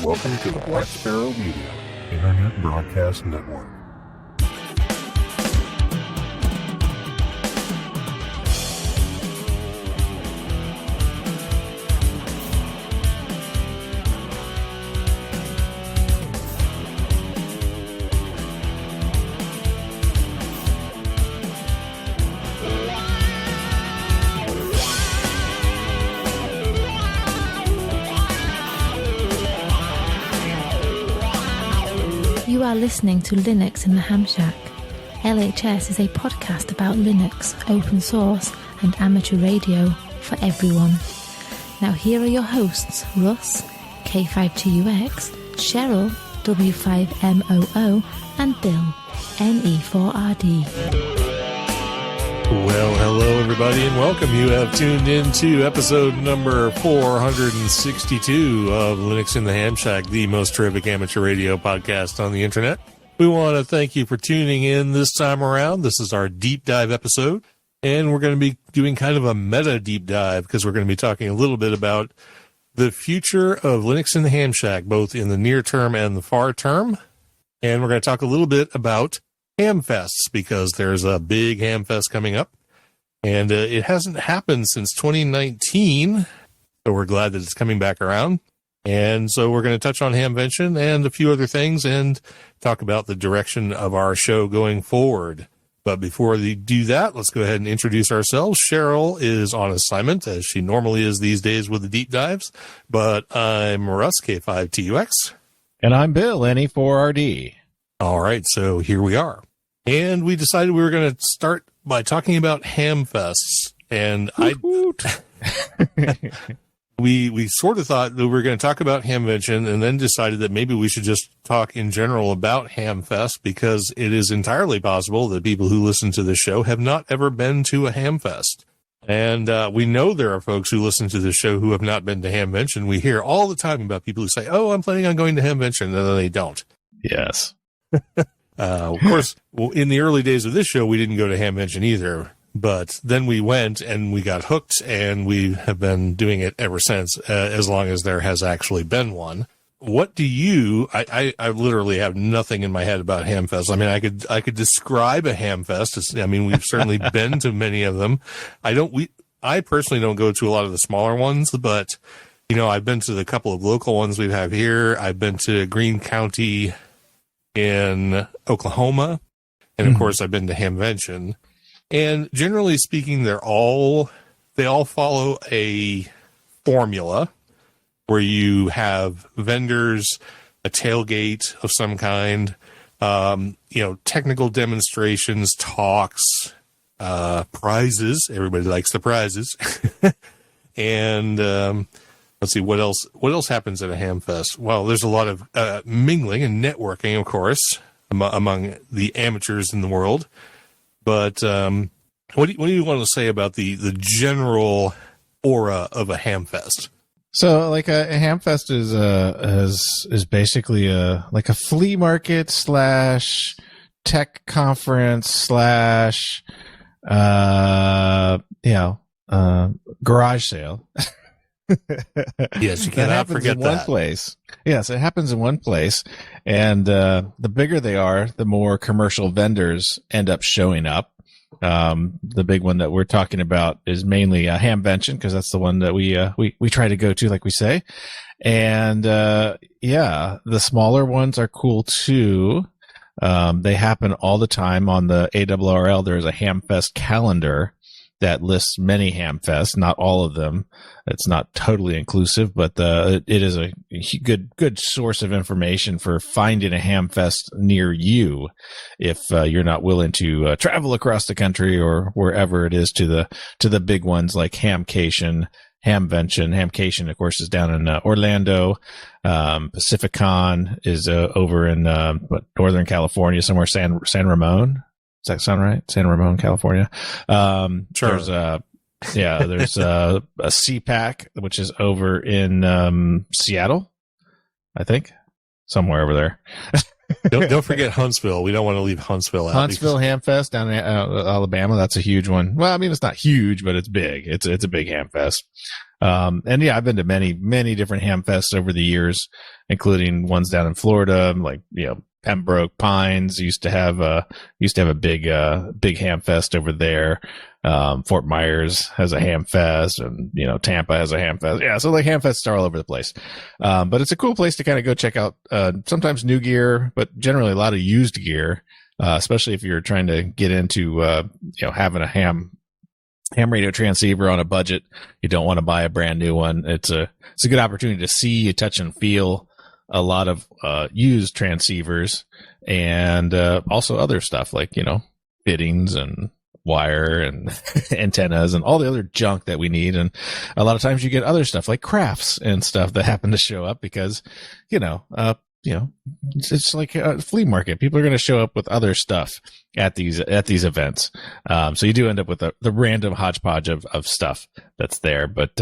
Welcome to the Black Sparrow Media Internet Broadcast Network. You are listening to Linux in the Ham Shack. LHS is a podcast about Linux, open source, and amateur radio for everyone. Now here are your hosts, Russ, K52UX, Cheryl, W5MOO, and Bill, NE4RD. Well, hello everybody and welcome. You have tuned in to episode number 462 of Linux in the Ham Shack, the most terrific amateur radio podcast on the internet. We want to thank you for tuning in this time around. This is our deep dive episode, and we're going to be doing kind of a meta deep dive because we're going to be talking a little bit about the future of Linux in the Ham Shack, both in the near term and the far term. And we're going to talk a little bit about Hamfests, because there's a big Hamfest coming up, and it hasn't happened since 2019, so we're glad that it's coming back around. And so we're going to touch on Hamvention and a few other things and talk about the direction of our show going forward. But before we do that, let's go ahead and introduce ourselves. Cheryl is on assignment, as she normally is these days with the deep dives, but I'm Russ, K5TUX. And I'm Bill, NE4RD. All right, so here we are. And we decided we were going to start by talking about Hamfests. And we sort of thought that we were going to talk about Hamvention and then decided that maybe we should just talk in general about Hamfest, because it is entirely possible that people who listen to this show have not ever been to a Hamfest. And we know there are folks who listen to this show who have not been to Hamvention. We hear all the time about people who say, oh, I'm planning on going to Hamvention, and then they don't. Yes. Of course, in the early days of this show, we didn't go to Hamvention either, but then we went and we got hooked, and we have been doing it ever since, as long as there has actually been one. What do you, I literally have nothing in my head about Hamfest. I mean, I could describe a Hamfest. I mean, we've certainly been to many of them. I personally don't go to a lot of the smaller ones, but, you know, I've been to the couple of local ones we have here. I've been to Greene County in Oklahoma, and of course I've been to Hamvention, and generally speaking they all follow a formula where you have vendors, a tailgate of some kind, technical demonstrations, talks, prizes. Everybody likes the prizes. And let's see, what else happens at a Hamfest? Well, there's a lot of mingling and networking, of course, among the amateurs in the world. But what do you want to say about the general aura of a Hamfest? So, like a Hamfest is basically a flea market / tech conference / garage sale. Yes, you cannot forget that. One place. Yes, it happens in one place, and the bigger they are, the more commercial vendors end up showing up. The big one that we're talking about is mainly Hamvention, because that's the one that we try to go to, like we say. And the smaller ones are cool too. They happen all the time on the ARRL. There's a Hamfest calendar that lists many Hamfests, not all of them. It's not totally inclusive, but it is a good source of information for finding a Hamfest near you if you're not willing to travel across the country or wherever it is to the big ones like Hamcation, Hamvention. Hamcation, of course, is down in Orlando. Pacificon is over in Northern California, somewhere San Ramon. Does that sound right? San Ramon, California. Sure. There's a CPAC, which is over in Seattle, I think, somewhere over there. Don't forget Huntsville. We don't want to leave Huntsville out. Huntsville Hamfest down in Alabama. That's a huge one. Well, I mean, it's not huge, but it's big. It's a big Hamfest. And yeah, I've been to many different Hamfests over the years, including ones down in Florida, like, Pembroke Pines used to have a big Hamfest over there. Fort Myers has a Hamfest, and Tampa has a Hamfest. Yeah, so like Hamfests are all over the place. But it's a cool place to kind of go check out. Sometimes new gear, but generally a lot of used gear, especially if you're trying to get into having a ham radio transceiver on a budget. You don't want to buy a brand new one. It's a good opportunity to see, touch, and feel a lot of used transceivers, and also other stuff like fittings and wire and antennas and all the other junk that we need. And a lot of times you get other stuff like crafts and stuff that happen to show up because it's like a flea market. People are going to show up with other stuff at these events. So you do end up with the random hodgepodge of stuff that's there. But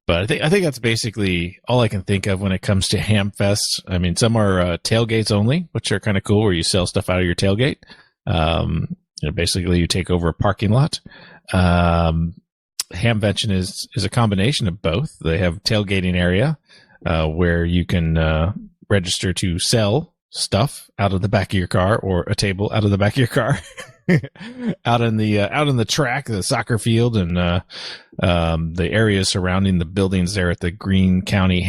I think that's basically all I can think of when it comes to Hamfests. I mean, some are tailgates only, which are kind of cool, where you sell stuff out of your tailgate. Basically you take over a parking lot. Hamvention is a combination of both. They have tailgating area where you can register to sell stuff out of the back of your car, or a table out of the back of your car. out in the track, the soccer field, and the areas surrounding the buildings there at the Greene County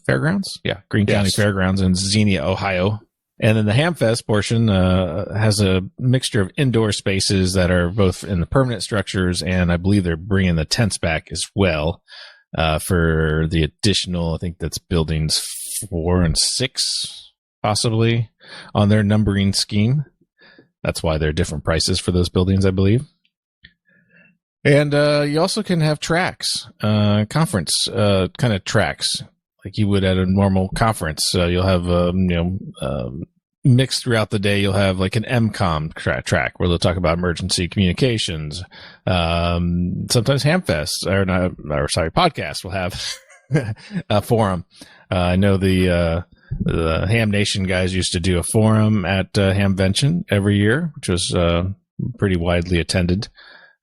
Fairgrounds. Yeah, Greene County Fairgrounds in Xenia, Ohio. And then the Hamfest portion has a mixture of indoor spaces that are both in the permanent structures, and I believe they're bringing the tents back as well for the additional, I think that's buildings 4 and 6, possibly, on their numbering scheme. That's why there are different prices for those buildings, I believe. And you also can have tracks, conference kind of tracks, like you would at a normal conference. You'll have, mixed throughout the day. You'll have like an MCOM track where they'll talk about emergency communications. Sometimes podcast will have a forum. I know the Ham Nation guys used to do a forum at Hamvention every year, which was pretty widely attended.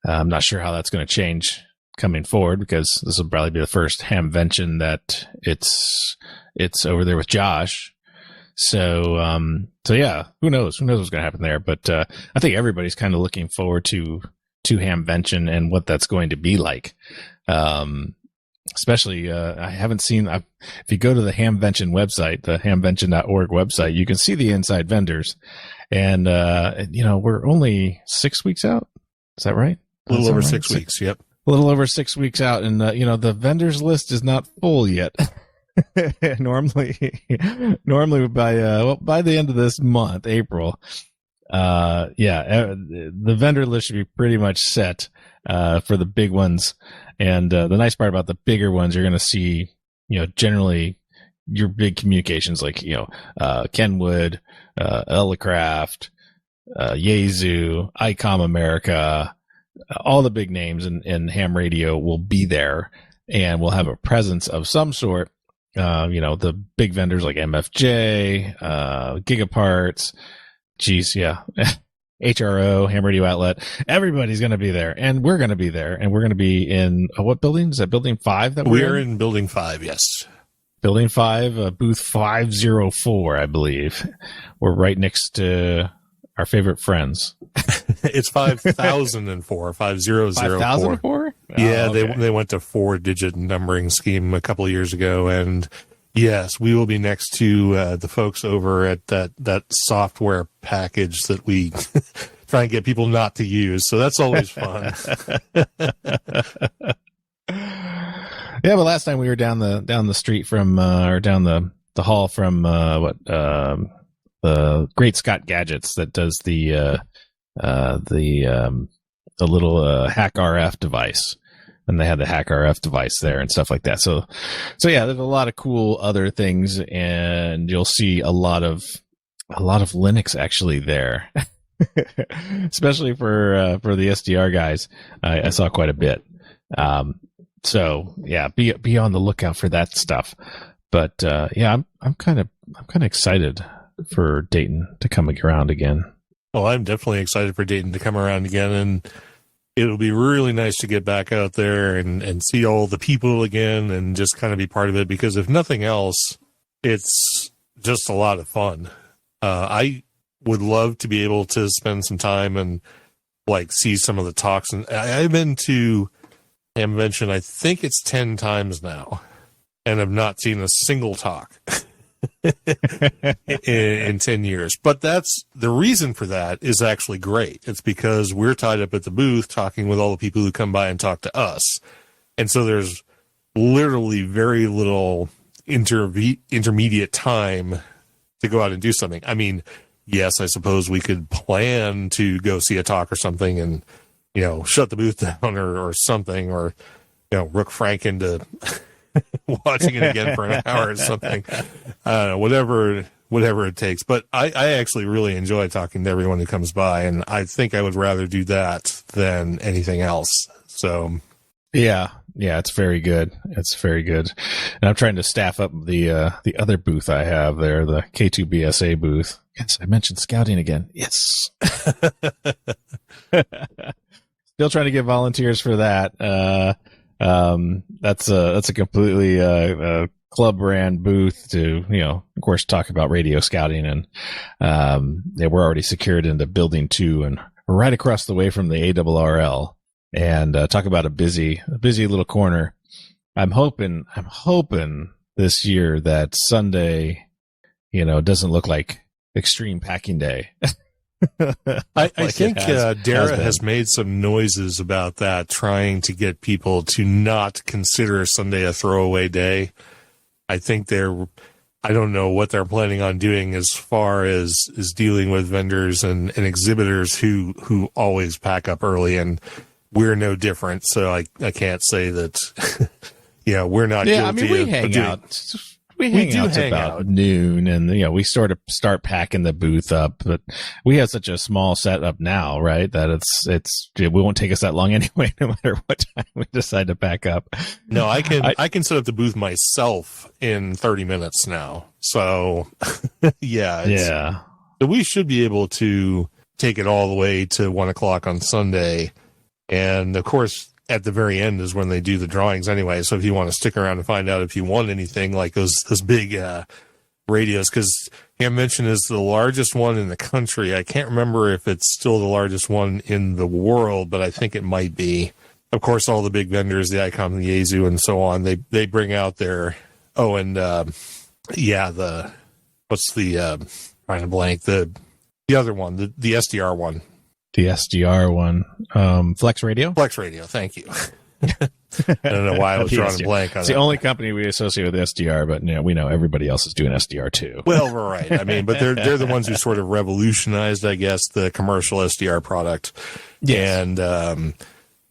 I'm not sure how that's going to change coming forward, because this will probably be the first Hamvention that it's over there with Josh. So yeah, who knows what's going to happen there. But I think everybody's kind of looking forward to Hamvention and what that's going to be like. Especially, I haven't seen, if you go to the Hamvention website, the hamvention.org website, you can see the inside vendors. And, we're only 6 weeks out. Is that right? A little over 6 weeks. Yep. A little over 6 weeks out. And, the vendors list is not full yet. normally by the end of this month, April, the vendor list should be pretty much set, for the big ones. And the nice part about the bigger ones, you're going to see, generally your big communications like, Kenwood, Elecraft, Yaesu, ICOM America, all the big names in ham radio will be there, and we'll have a presence of some sort. The big vendors like MFJ, Gigaparts, HRO, Ham Radio Outlet, everybody's going to be there, and we're going to be there, and we're going to be in what building? Is that building 5 that we're in? Building 5, yes. Building 5, booth 504, I believe. We're right next to our favorite friends. It's 5004, 5004. 5004? Yeah, okay. They went to 4-digit numbering scheme a couple of years ago, and yes, we will be next to the folks over at that software package that we try and get people not to use. So that's always fun. Yeah, but last time we were down the street from or down the hall from the Great Scott Gadgets that does the little Hack RF device. And they had the Hack RF device there and stuff like that. So yeah, there's a lot of cool other things, and you'll see a lot of Linux actually there, especially for the SDR guys. I saw quite a bit. So yeah, be on the lookout for that stuff. But yeah, I'm kind of excited for Dayton to come around again. Well, I'm definitely excited for Dayton to come around again, and it'll be really nice to get back out there and see all the people again and just kind of be part of it, because if nothing else, it's just a lot of fun. I would love to be able to spend some time and like see some of the talks. And I've been to Hamvention, I think it's 10 times now, and I've not seen a single talk in 10 years. But that's the reason for that is actually great. It's because we're tied up at the booth talking with all the people who come by and talk to us. And so there's literally very little intermediate time to go out and do something. I mean, yes, I suppose we could plan to go see a talk or something and, you know, shut the booth down or something, or, you know, Rook Frank into watching it again for an hour or something. Whatever it takes. But I actually really enjoy talking to everyone who comes by, and I think I would rather do that than anything else. So yeah, it's very good. It's very good. And I'm trying to staff up the other booth I have there, the K2BSA booth. Yes, I mentioned scouting again. Yes. Still trying to get volunteers for that. That's a completely club brand booth to, you know, of course, talk about radio scouting, and we're already secured into building 2 and we're right across the way from the ARRL, and talk about a busy little corner. I'm hoping this year that Sunday, you know, doesn't look like extreme packing day. I think Dara has made some noises about that, trying to get people to not consider Sunday a throwaway day. I think I don't know what they're planning on doing as far as dealing with vendors and exhibitors who always pack up early, and we're no different. So I can't say that, you know, we're not guilty. I mean, we hang out. We hang out about noon, and, you know, we sort of start packing the booth up, but we have such a small setup now, right, that it won't take us that long anyway, no matter what time we decide to pack up. No, I can set up the booth myself in 30 minutes now. So yeah. So we should be able to take it all the way to 1:00 on Sunday. And of course, at the very end is when they do the drawings anyway. So if you want to stick around and find out if you want anything like those big radios, because Hamvention is the largest one in the country. I can't remember if it's still the largest one in the world, but I think it might be. Of course, all the big vendors, the Icom, the Yaesu, and so on, they bring out their trying to blank, the other one, the SDR one. The SDR one, Flex Radio. Flex Radio, thank you. I don't know why I was drawing a blank on it's that. The only company we associate with SDR, but, you know, we know everybody else is doing SDR too. Well, we're right. I mean, but they're the ones who sort of revolutionized, I guess, the commercial SDR product. Yes. And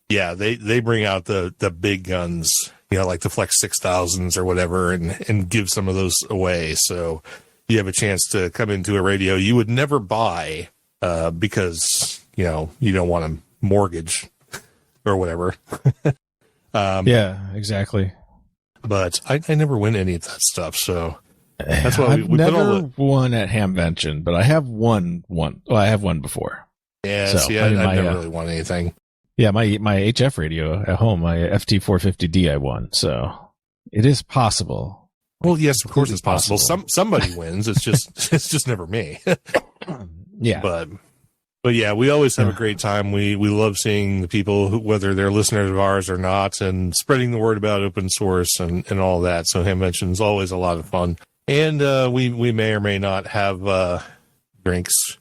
they bring out the big guns, you know, like the Flex 6000s or whatever, and give some of those away. So you have a chance to come into a radio you would never buy because, you know, you don't want to mortgage or whatever. Yeah, exactly. But I never win any of that stuff, so that's why we never put all the won at Hamvention, but I have won one. Well, I have won before. Yeah, so, see, I've never really won anything. Yeah, my HF radio at home, my FT450D, I won. So it is possible. Well, yes, of course it's possible. Somebody wins. It's just never me. Yeah, but yeah, we always have a great time. We love seeing the people, whether they're listeners of ours or not, and spreading the word about open source and all that. So Hamvention is always a lot of fun. And we may or may not have drinks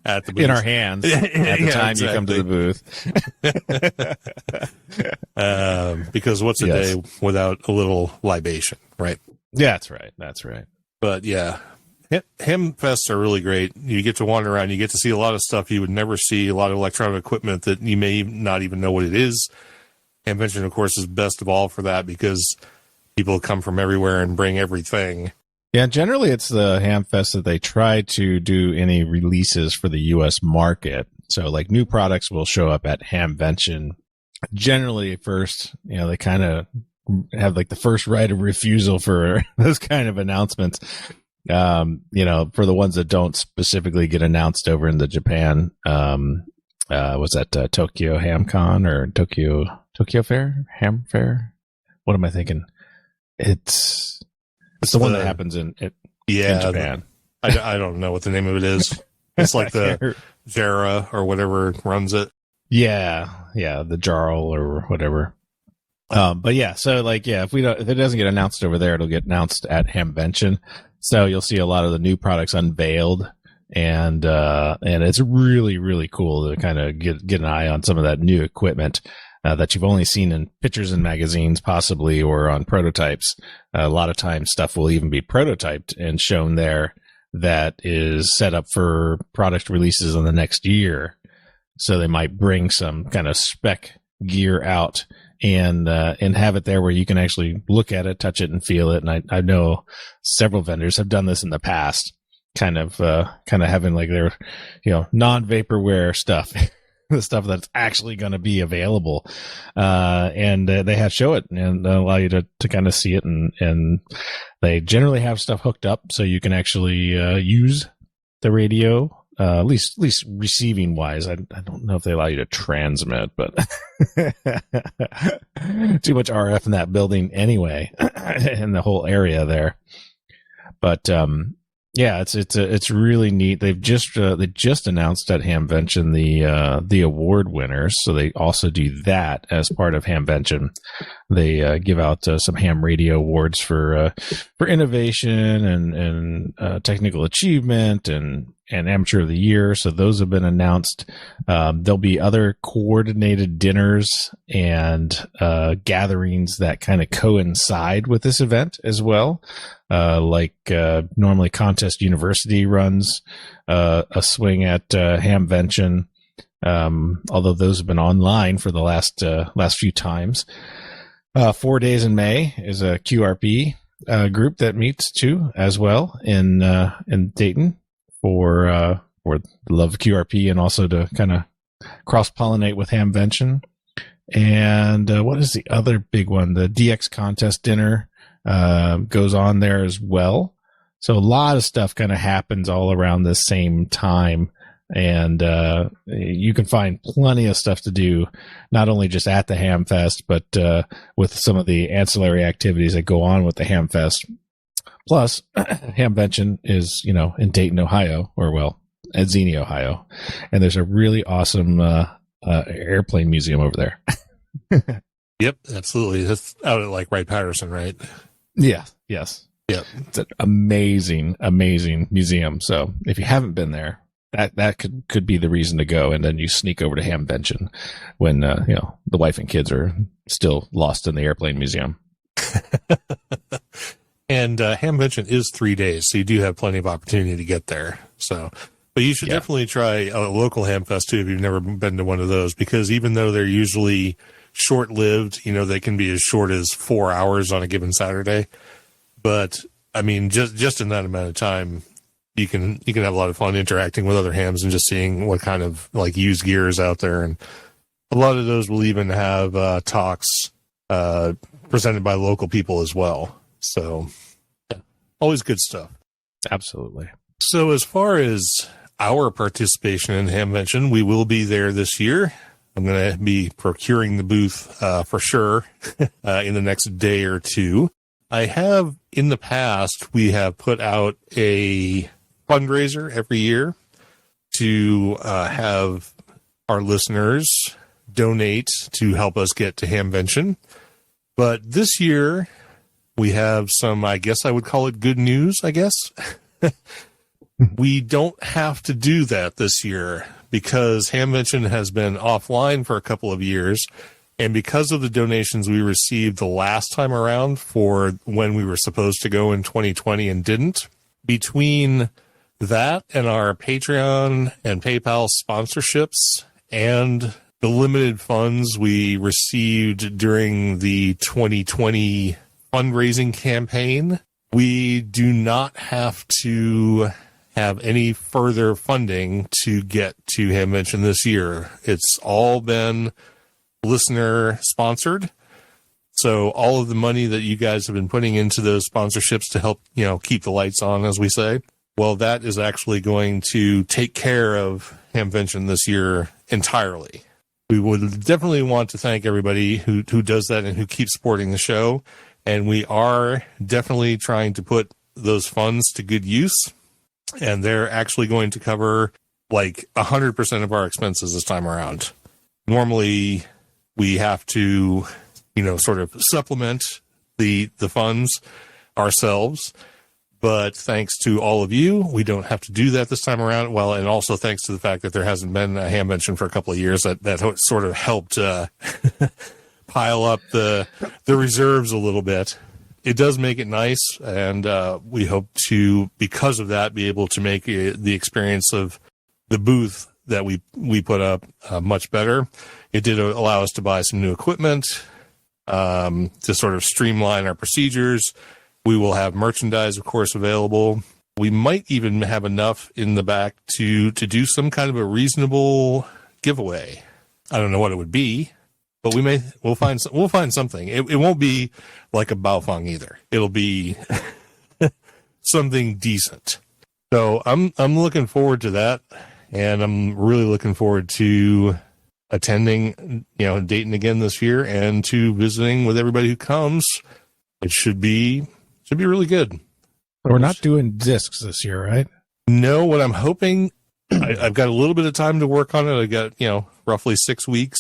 at the booth. In our hands at the time you come to the booth. Because what's a day without a little libation, right? Yeah, that's right. But yeah. Hamfests are really great. You get to wander around. You get to see a lot of stuff you would never see, a lot of electronic equipment that you may not even know what it is. Hamvention, of course, is best of all for that because people come from everywhere and bring everything. Yeah, generally it's the Hamfest that they try to do any releases for the U.S. market. So, like, new products will show up at Hamvention. Generally, first, you know, they kind of have, like, the first right of refusal for those kind of announcements. For the ones that don't specifically get announced over in the Japan, was that Tokyo HamCon or Tokyo Fair? Ham Fair? What am I thinking? It's the one that happens in Japan. I don't know what the name of it is. It's like the Jera or whatever runs it. Yeah, the Jarl or whatever. But yeah, so like, yeah, if it doesn't get announced over there, it'll get announced at Hamvention. So you'll see a lot of the new products unveiled, and it's really, really cool to kind of get an eye on some of that new equipment that you've only seen in pictures in magazines, possibly, or on prototypes. A lot of times, stuff will even be prototyped and shown there that is set up for product releases in the next year. So they might bring some kind of spec gear out and have it there where you can actually look at it, touch it, and feel it. And I know several vendors have done this in the past, kind of having like their, non-vaporware stuff, the stuff that's actually going to be available. And they show it and allow you to kind of see it. And they generally have stuff hooked up so you can actually use the radio. At least receiving wise, I don't know if they allow you to transmit, but too much RF in that building anyway, in the whole area there. But yeah, it's really neat. They just announced at Hamvention the award winners, so they also do that as part of Hamvention. They give out some ham radio awards for innovation and technical achievement and amateur of the year. So those have been announced. There'll be other coordinated dinners and gatherings that kind of coincide with this event as well. Normally Contest University runs a swing at Hamvention, although those have been online for the last few times. 4 days in May is a QRP group that meets too as well in Dayton for the love of QRP and also to kind of cross-pollinate with Hamvention. And what is the other big one? The DX Contest Dinner goes on there as well. So a lot of stuff kind of happens all around the same time. And you can find plenty of stuff to do, not only just at the Hamfest, but with some of the ancillary activities that go on with the Hamfest. Plus, Hamvention is, in Dayton, Ohio, at Xenia, Ohio. And there's a really awesome airplane museum over there. Yep, absolutely. That's out at Wright-Patterson, right? Yeah, yes. Yep. It's an amazing, amazing museum. So if you haven't been there, that could be the reason to go. And then you sneak over to Hamvention when, the wife and kids are still lost in the airplane museum. And Hamvention is 3 days, so you do have plenty of opportunity to get there. So, but you should definitely try a local Hamfest too if you've never been to one of those, because even though they're usually short-lived, they can be as short as 4 hours on a given Saturday. But I mean, just in that amount of time, you can have a lot of fun interacting with other hams and just seeing what kind of used gear is out there. And a lot of those will even have talks presented by local people as well. So, yeah, always good stuff. Absolutely. So as far as our participation in Hamvention, we will be there this year. I'm going to be procuring the booth for sure in the next day or two. I have, in the past, we have put out a fundraiser every year to have our listeners donate to help us get to Hamvention. But this year, we have some, I guess I would call it good news, I guess. We don't have to do that this year because Hamvention has been offline for a couple of years. And because of the donations we received the last time around for when we were supposed to go in 2020 and didn't, between that and our Patreon and PayPal sponsorships and the limited funds we received during the 2020 fundraising campaign, we do not have to have any further funding to get to Hamvention this year. It's all been listener sponsored. So all of the money that you guys have been putting into those sponsorships to help, keep the lights on, as we say, well, that is actually going to take care of Hamvention this year entirely. We would definitely want to thank everybody who does that and who keeps supporting the show. And we are definitely trying to put those funds to good use. And they're actually going to cover like 100% of our expenses this time around. Normally, we have to, sort of supplement the funds ourselves. But thanks to all of you, we don't have to do that this time around. Well, and also thanks to the fact that there hasn't been a Hamvention for a couple of years, that sort of helped pile up the reserves a little bit. It does make it nice, and we hope to, because of that, be able to make the experience of the booth that we put up much better. It did allow us to buy some new equipment to sort of streamline our procedures. We will have merchandise, of course, available. We might even have enough in the back to do some kind of a reasonable giveaway. I don't know what it would be, but we'll find something. It won't be like a Baofeng either. It'll be something decent. So I'm looking forward to that, and I'm really looking forward to attending, Dayton again this year, and to visiting with everybody who comes. It should be really good. We're not doing discs this year, right? No, what I'm hoping, I've got a little bit of time to work on it. I got, roughly 6 weeks.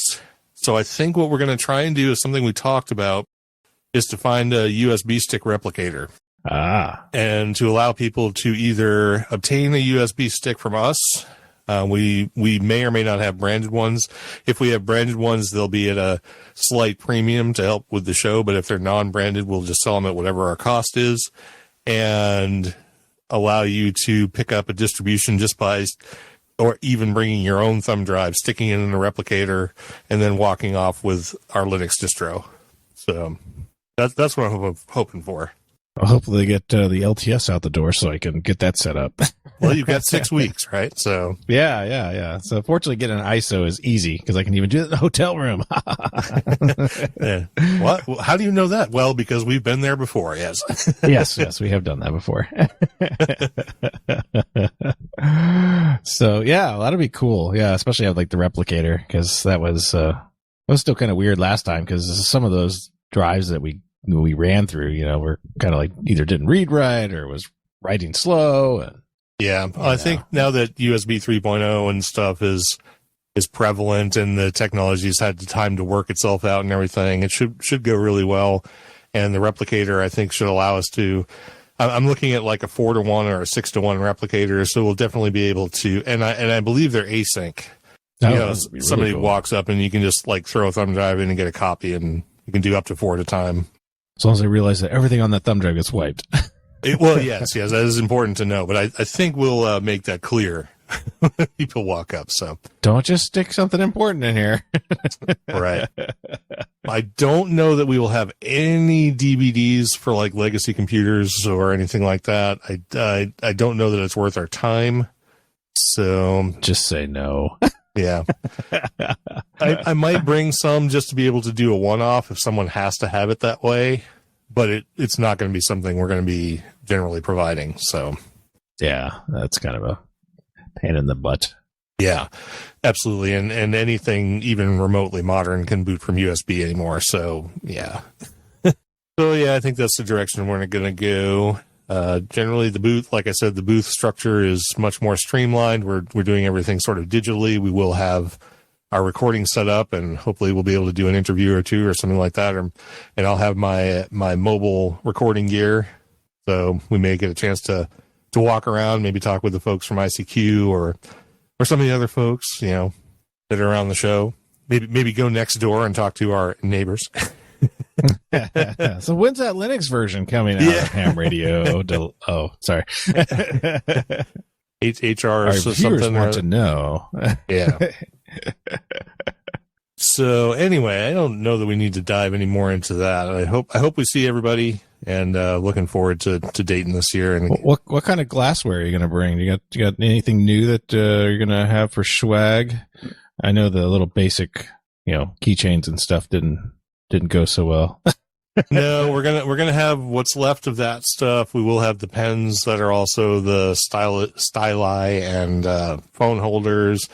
So I think what we're going to try and do is something we talked about, is to find a USB stick replicator. And to allow people to either obtain a USB stick from us. We may or may not have branded ones. If we have branded ones, they'll be at a slight premium to help with the show. But if they're non-branded, we'll just sell them at whatever our cost is, and allow you to pick up a distribution just by, or even bringing your own thumb drive, sticking it in a replicator, and then walking off with our Linux distro. So that's what I'm hoping for. Well, hopefully they get the LTS out the door so I can get that set up. Well, you've got 6 weeks, right? So yeah. So fortunately, getting an ISO is easy because I can even do it in the hotel room. Yeah. What? How do you know that? Well, because we've been there before. Yes. yes, we have done that before. So yeah, that'll be cool. Yeah, especially have like the replicator, because that was still kind of weird last time, because some of those drives that we ran through, were kind of like either didn't read right or was writing slow. And, yeah, I think now that USB 3.0 and stuff is prevalent, and the technology's had the time to work itself out and everything, it should go really well. And the replicator, I think, should allow us to. I'm looking at like a 4-to-1 or a 6-to-1 replicator, so we'll definitely be able to. And I believe they're async. Really somebody cool. walks up and you can just like throw a thumb drive in and get a copy, and you can do up to 4 at a time. As long as I realize that everything on that thumb drive gets wiped. Well, yes, that is important to know. But I think we'll make that clear when people walk up. So don't just stick something important in here. Right. I don't know that we will have any DVDs for like legacy computers or anything like that. I don't know that it's worth our time. So just say no. Yeah. I might bring some just to be able to do a one-off if someone has to have it that way, but it's not going to be something we're going to be generally providing. So yeah, that's kind of a pain in the butt. Yeah, absolutely. And anything even remotely modern can boot from USB anymore. So yeah. So yeah, I think that's the direction we're going to go. Generally the booth, like I said, the booth structure is much more streamlined. We're doing everything sort of digitally. We will have our recording set up, and hopefully we'll be able to do an interview or two or something like that. And I'll have my mobile recording gear. So we may get a chance to walk around, maybe talk with the folks from ICQ or some of the other folks, that are around the show. Maybe go next door and talk to our neighbors. So when's that Linux version coming out of Ham Radio? Sorry. HR Our or viewers something. want to know. Yeah. So anyway, I don't know that we need to dive any more into that. I hope we see everybody, and looking forward to Dayton this year. And what kind of glassware are you going to bring? You got anything new that you're going to have for swag? I know the little basic, keychains and stuff didn't go so well. No, we're gonna have what's left of that stuff. We will have the pens that are also the styli and phone holders.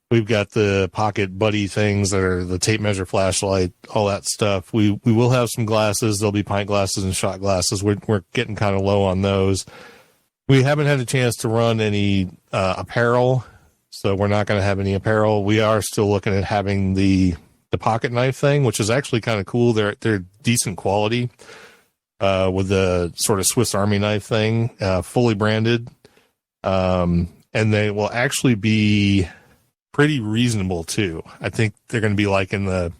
We've got the pocket buddy things that are the tape measure, flashlight, all that stuff. We will have some glasses. There'll be pint glasses and shot glasses. We're getting kind of low on those. We haven't had a chance to run any apparel, so we're not going to have any apparel. We are still looking at having the pocket knife thing, which is actually kind of cool. They're decent quality with the sort of Swiss Army knife thing, fully branded, and they will actually be pretty reasonable too. I think they're going to be like it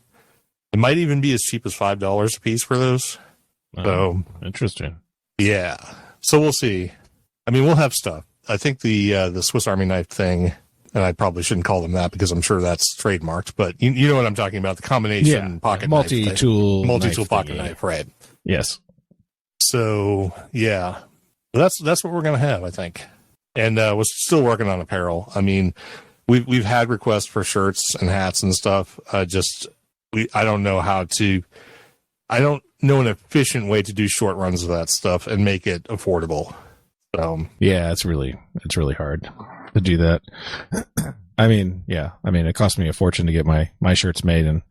might even be as cheap as $5 a piece for those. So interesting. Yeah. So we'll see. I mean, we'll have stuff. I think the Swiss Army knife thing, and I probably shouldn't call them that because I'm sure that's trademarked, but you know what I'm talking about, the combination pocket multi-tool pocket knife, right? Yes. So yeah, that's what we're going to have, I think. And we're still working on apparel. I mean, we've had requests for shirts and hats and stuff. I don't know I don't know an efficient way to do short runs of that stuff and make it affordable. So yeah, it's really hard to do that. I mean, it cost me a fortune to get my shirts made, and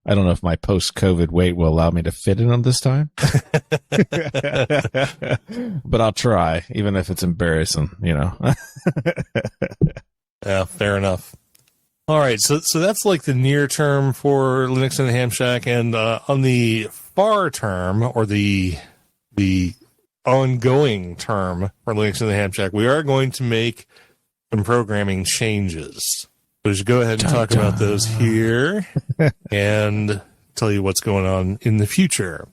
I don't know if my post-COVID weight will allow me to fit in them this time. But I'll try, even if it's embarrassing, Yeah, fair enough. All right, so that's like the near term for Linux and the Ham Shack, and on the far term, or the ongoing term for Linux and the Ham Shack, we are going to make some programming changes. So just go ahead and talk about those here and tell you what's going on in the future.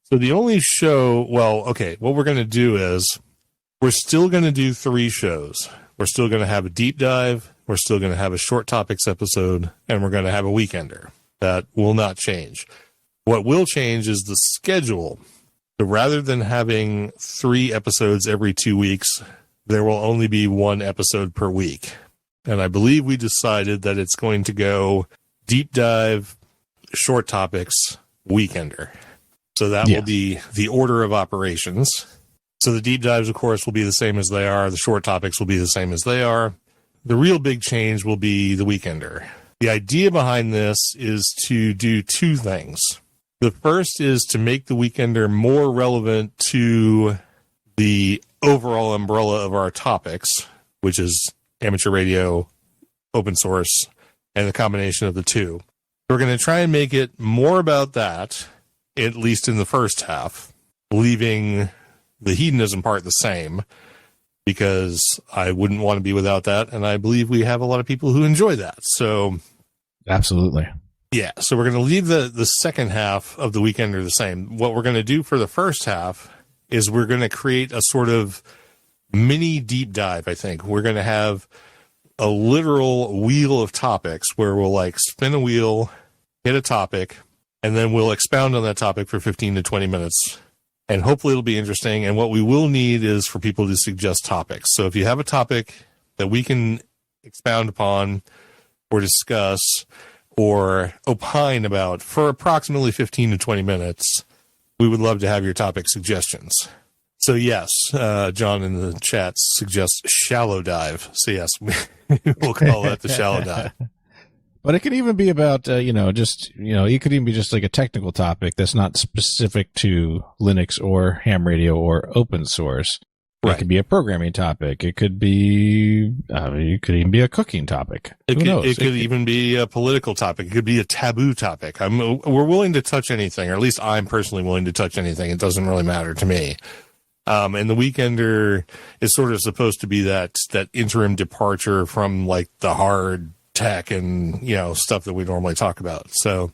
So the only show, what we're going to do is we're still going to do 3 shows. We're still going to have a deep dive. We're still going to have a short topics episode, and we're going to have a weekender. That will not change. What will change is the schedule. So rather than having 3 episodes every 2 weeks, there will only be 1 episode per week. And I believe we decided that it's going to go deep dive, short topics, weekender. So that will be the order of operations. So the deep dives, of course, will be the same as they are. The short topics will be the same as they are. The real big change will be the weekender. The idea behind this is to do 2 things. The first is to make the weekender more relevant to the overall umbrella of our topics, which is amateur radio, open source, and the combination of the 2. We're going to try and make it more about that, at least in the first half, leaving the hedonism part the same, because I wouldn't want to be without that, and I believe we have a lot of people who enjoy that. So, absolutely. Yeah, so we're going to leave the second half of the weekender the same. What we're going to do for the first half is we're going to create a sort of mini deep dive, I think. We're going to have a literal wheel of topics where we'll spin a wheel, hit a topic, and then we'll expound on that topic for 15 to 20 minutes. And hopefully it'll be interesting. And what we will need is for people to suggest topics. So if you have a topic that we can expound upon or discuss or opine about for approximately 15 to 20 minutes, we would love to have your topic suggestions. So yes, John in the chat suggests shallow dive. So yes, we'll call that the shallow dive. But it could even be about, it could even be just like a technical topic that's not specific to Linux or ham radio or open source. Right. It could be a programming topic. It could be, it could even be a cooking topic. It could even be a political topic. It could be a taboo topic. We're willing to touch anything, or at least I'm personally willing to touch anything. It doesn't really matter to me. And the weekender is sort of supposed to be that interim departure from the hard tech and stuff that we normally talk about. So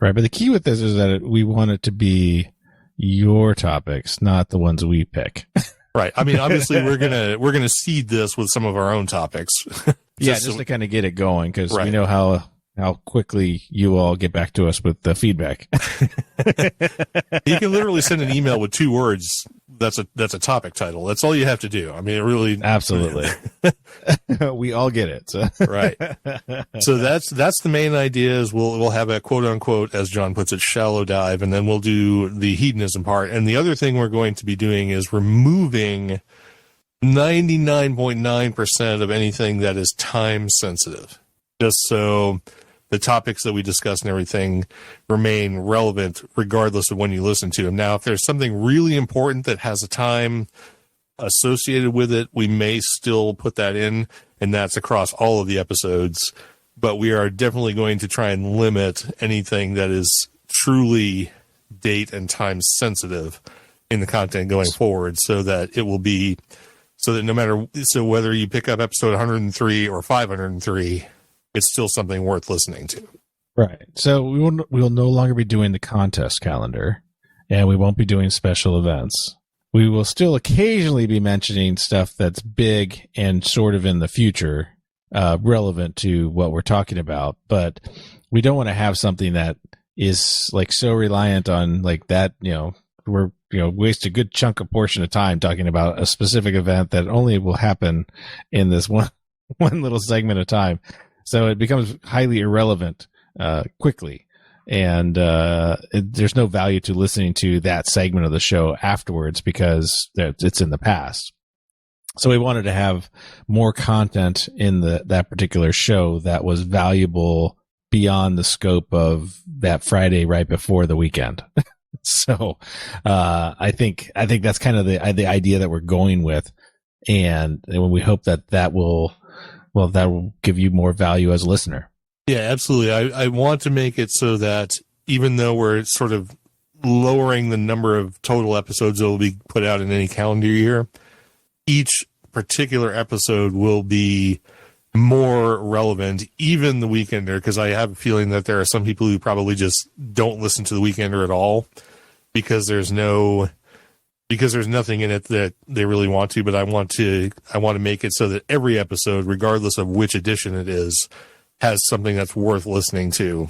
right, but the key with this is that we want it to be your topics, not the ones we pick. Right. I mean, obviously we're gonna seed this with some of our own topics. just to kind of get it going, because we know how quickly you all get back to us with the feedback. You can literally send an email with 2 words That's a topic title. That's all you have to do. I mean, it really Absolutely. We all get it. So. Right. So that's the main idea is we'll have a quote unquote, as John puts it, shallow dive, and then we'll do the hedonism part. And the other thing we're going to be doing is removing 99.9% of anything that is time sensitive, just so the topics that we discuss and everything remain relevant regardless of when you listen to them. Now, if there's something really important that has a time associated with it, we may still put that in, and that's across all of the episodes. But we are definitely going to try and limit anything that is truly date and time sensitive in the content going forward, so that it will be, so that no matter, so whether you pick up episode 103 or 503, it's still something worth listening to. Right. So we will no longer be doing the contest calendar, and we won't be doing special events. We will still occasionally be mentioning stuff that's big and sort of in the future, relevant to what we're talking about, but we don't want to have something that is like so reliant on like that, waste a good chunk of portion of time talking about a specific event that only will happen in this one little segment of time. So it becomes highly irrelevant quickly, and there's no value to listening to that segment of the show afterwards because it's in the past. So we wanted to have more content in that particular show that was valuable beyond the scope of that Friday right before the weekend. So I think that's kind of the idea that we're going with, and we hope that will give you more value as a listener. Yeah, absolutely. I want to make it so that even though we're sort of lowering the number of total episodes that will be put out in any calendar year, each particular episode will be more relevant, even the Weekender, because I have a feeling that there are some people who probably just don't listen to the Weekender at all because there's nothing in it that they really want to. But I want to make it so that every episode, regardless of which edition it is, has something that's worth listening to,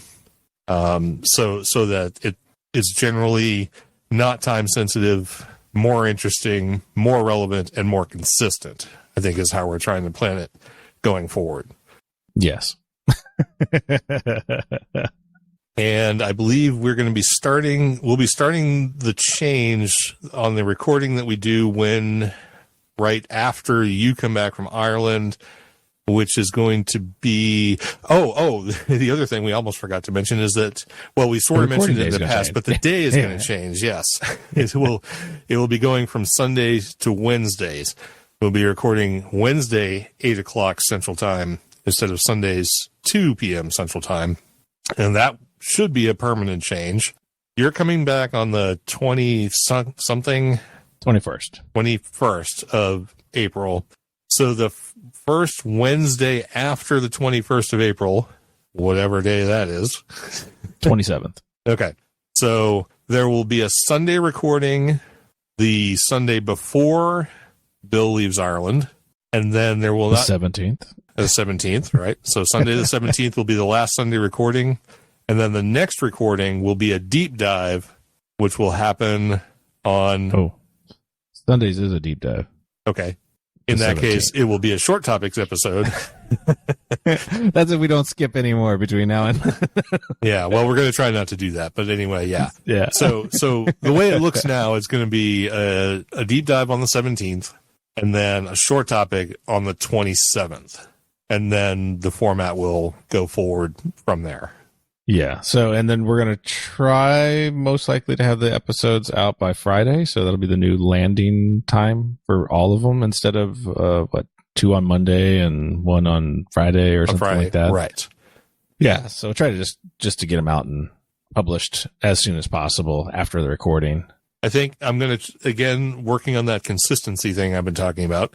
so that it is generally not time sensitive, more interesting, more relevant, and more consistent, I think is how we're trying to plan it going forward. Yes. And I believe we'll be starting the change on the recording that we do right after you come back from Ireland, which is going to be, the other thing we almost forgot to mention is that, well, we sort of mentioned it in the past, but the day is going to change. Yes. It will be going from Sundays to Wednesdays. We'll be recording Wednesday, 8:00 Central Time instead of Sundays, 2 p.m. Central Time. And that should be a permanent change. You're coming back on the 21st of April. So the first Wednesday after the 21st of April, whatever day that is. 27th. Okay. So there will be a Sunday recording the Sunday before Bill leaves Ireland, and then there will not... The 17th. The 17th, right? So Sunday the 17th will be the last Sunday recording, and then the next recording will be a deep dive, which will happen on... Oh, Sundays is a deep dive. Okay. In that case, it will be a short topics episode. That's if we don't skip any more between now and... Yeah, well, we're going to try not to do that. But anyway, yeah. Yeah. So the way it looks now, it's going to be a deep dive on the 17th, and then a short topic on the 27th. And then the format will go forward from there. Yeah. So, and then we're going to try most likely to have the episodes out by Friday. So that'll be the new landing time for all of them instead of, 2 on Monday and 1 on Friday or something like that. Right. Yeah. So try to just to get them out and published as soon as possible after the recording. I think I'm going to, again, working on that consistency thing I've been talking about.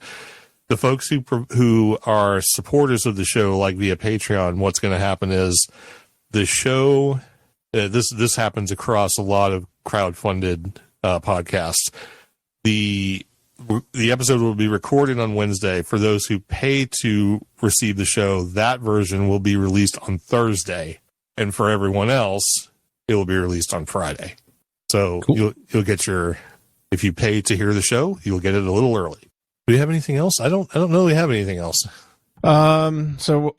The folks who are supporters of the show, like via Patreon, what's going to happen is the show, this happens across a lot of crowdfunded podcasts. The episode will be recorded on Wednesday. For those who pay to receive the show, that version will be released on Thursday. And for everyone else, it will be released on Friday. So cool. You'll get your If you pay to hear the show, you'll get it a little early. Do we have anything else? I don't know we have anything else. So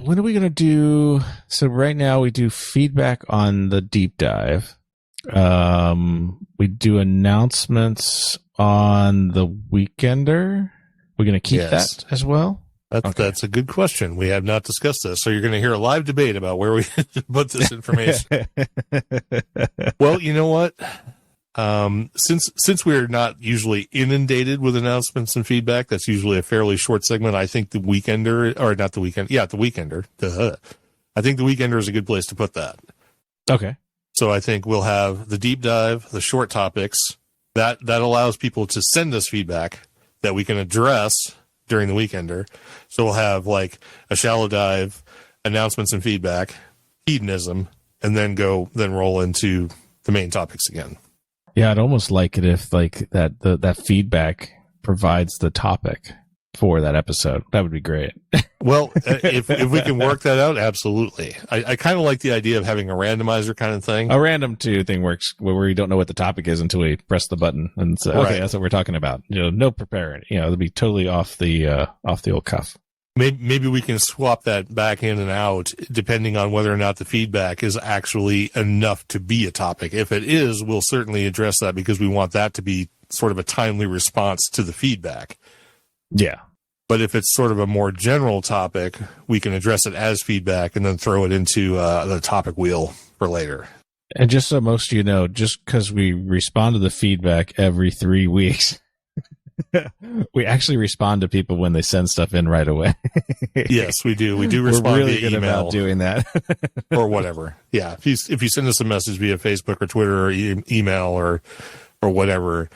when are we going to do? So right now we do feedback on the deep dive. We do announcements on the Weekender. We're going to keep that as well. That's a good question. We have not discussed this, so you're going to hear a live debate about where we put this information. Well, you know what? Since we're not usually inundated with announcements and feedback, that's usually a fairly short segment. I think the Weekender, or not the Weekend, the Weekender. I think the Weekender is a good place to put that. Okay. So I think we'll have the deep dive, the short topics. That allows people to send us feedback that we can address during the Weekender. So we'll have like a shallow dive, announcements and feedback, hedonism, and then roll into the main topics again. Yeah, I'd almost like it if like that feedback provides the topic for that episode. That would be great. Well, if we can work that out, absolutely. I kind of like the idea of having a randomizer kind of thing. A random thing works where you don't know what the topic is until we press the button and say, okay, that's what we're talking about. No preparing. It'll be totally off the old cuff. Maybe we can swap that back in and out depending on whether or not the feedback is actually enough to be a topic. If it is, we'll certainly address that because we want that to be sort of a timely response to the feedback. Yeah. But if it's sort of a more general topic, we can address it as feedback and then throw it into the topic wheel for later. And just so most of you know, just because we respond to the feedback every 3 weeks, we actually respond to people when they send stuff in right away. Yes, we do. We do respond We're really via good email about doing that. or whatever. Yeah, if you send us a message via Facebook or Twitter or email or whatever,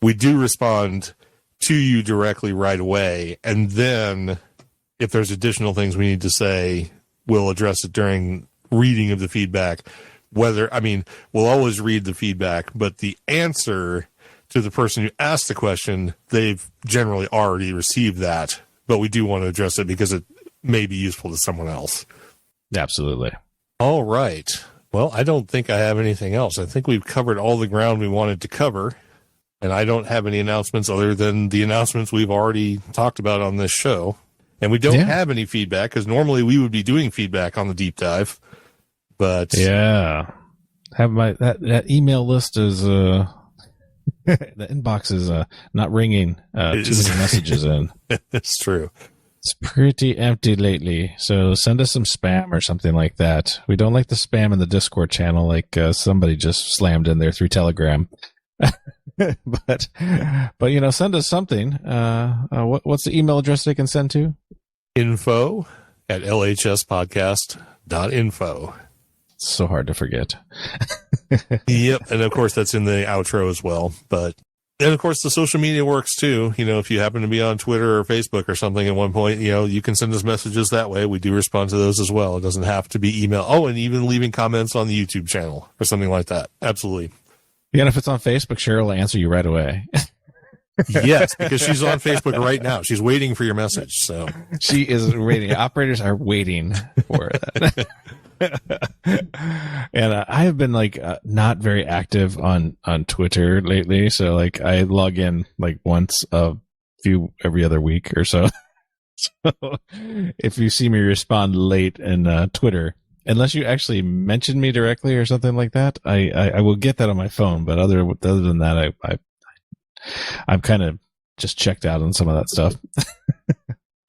we do respond to you directly right away. And then if there's additional things we need to say, we'll address it during reading of the feedback. We'll always read the feedback, but the answer to the person who asked the question, they've generally already received that, but we do want to address it because it may be useful to someone else. Absolutely. All right. Well, I don't think I have anything else. I think we've covered all the ground we wanted to cover, and I don't have any announcements other than the announcents we've already talked about on this show. And we don't have any feedback because normally we would be doing feedback on the deep dive, but yeah, have that email list is the inbox is not ringing too many messages in. It's true. It's pretty empty lately, so send us some spam or something like that. We don't like the spam in the Discord channel, like somebody just slammed in there through Telegram. but send us something. What's the email address they can send to? info@lhspodcast.info. It's so hard to forget. Yep, and of course that's in the outro as well. And of course the social media works too. If you happen to be on Twitter or Facebook or something at one point, you can send us messages that way. We do respond to those as well. It doesn't have to be email. Oh, and even leaving comments on the YouTube channel or something like that. Absolutely. Yeah, and if it's on Facebook, Cheryl will answer you right away. Yes, because she's on Facebook right now. She's waiting for your message. So she is waiting. Operators are waiting for that. And I have been not very active on Twitter lately. So I log in once every other week or so. So if you see me respond late in Twitter, unless you actually mention me directly or something like that, I will get that on my phone. But other than that, I'm kind of just checked out on some of that stuff.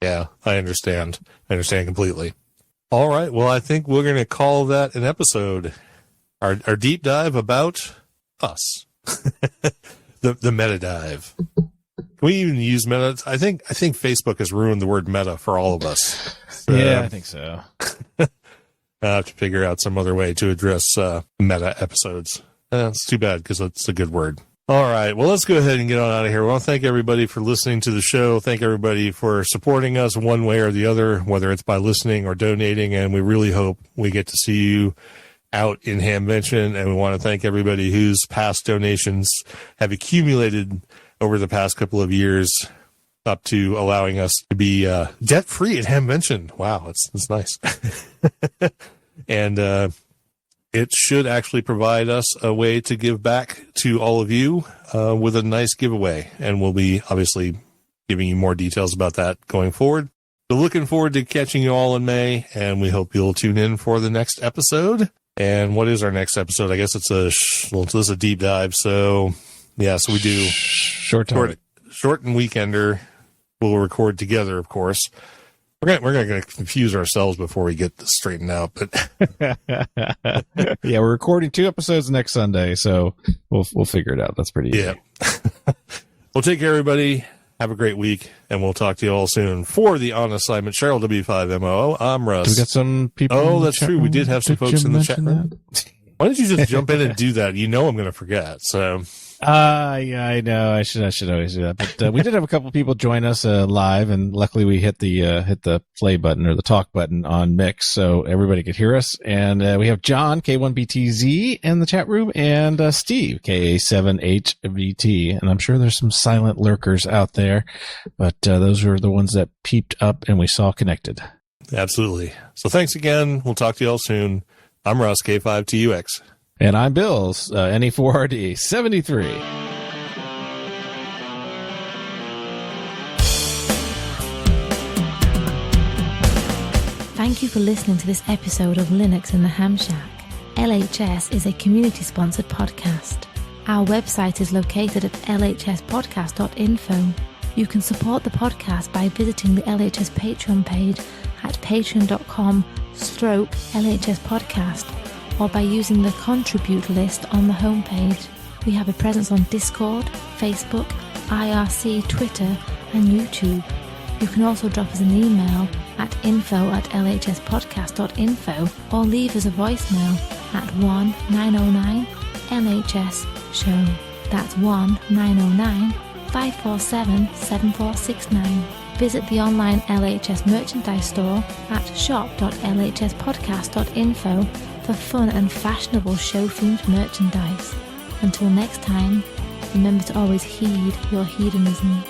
Yeah, I understand. I understand completely. All right. Well, I think we're going to call that an episode. Our deep dive about us. the meta dive. Can we even use meta? I think Facebook has ruined the word meta for all of us. So, yeah, I think so. I have to figure out some other way to address meta episodes. It's too bad because it's a good word. All right. Well, let's go ahead and get on out of here. I want to thank everybody for listening to the show. Thank everybody for supporting us one way or the other, whether it's by listening or donating. And we really hope we get to see you out in Hamvention. And we want to thank everybody whose past donations have accumulated over the past couple of years up to allowing us to be debt-free at Hamvention. Wow, that's nice. And it should actually provide us a way to give back to all of you with a nice giveaway. And we'll be obviously giving you more details about that going forward. So looking forward to catching you all in May, and we hope you'll tune in for the next episode. And what is our next episode? I guess it's a deep dive. So yeah, so we do short and weekender. We'll record together, of course. We're gonna confuse ourselves before we get this straightened out, but yeah, we're recording 2 episodes next Sunday, so we'll figure it out. That's pretty easy. Yeah. Well, take care, everybody. Have a great week, and we'll talk to you all soon. For the On Assignment, Cheryl W5MOO, I'm Russ. We got some people. Oh, that's true. We did have some folks in the chat room. Why don't you just jump in and do that? You know I'm going to forget. So. Yeah, I know. I should always do that. But we did have a couple people join us live, and luckily we hit the play button or the talk button on Mix, so everybody could hear us. And we have John K1BTZ in the chat room, and Steve KA7HVT. And I'm sure there's some silent lurkers out there, but those were the ones that peeped up and we saw connected. Absolutely. So thanks again. We'll talk to you all soon. I'm Russ K5TUX. And I'm Bill's NE4RD 73. Thank you for listening to this episode of Linux in the Ham Shack. LHS is a community-sponsored podcast. Our website is located at lhspodcast.info. You can support the podcast by visiting the LHS Patreon page at patreon.com/LHS podcast, or by using the contribute list on the homepage. We have a presence on Discord, Facebook, IRC, Twitter, and YouTube. You can also drop us an email at info@lhspodcast.info, or leave us a voicemail at 1-909-LHS-SHOW. That's 1-909-547-7469. Visit the online LHS merchandise store at shop.lhspodcast.info for fun and fashionable show-themed merchandise. Until next time, remember to always heed your hedonism.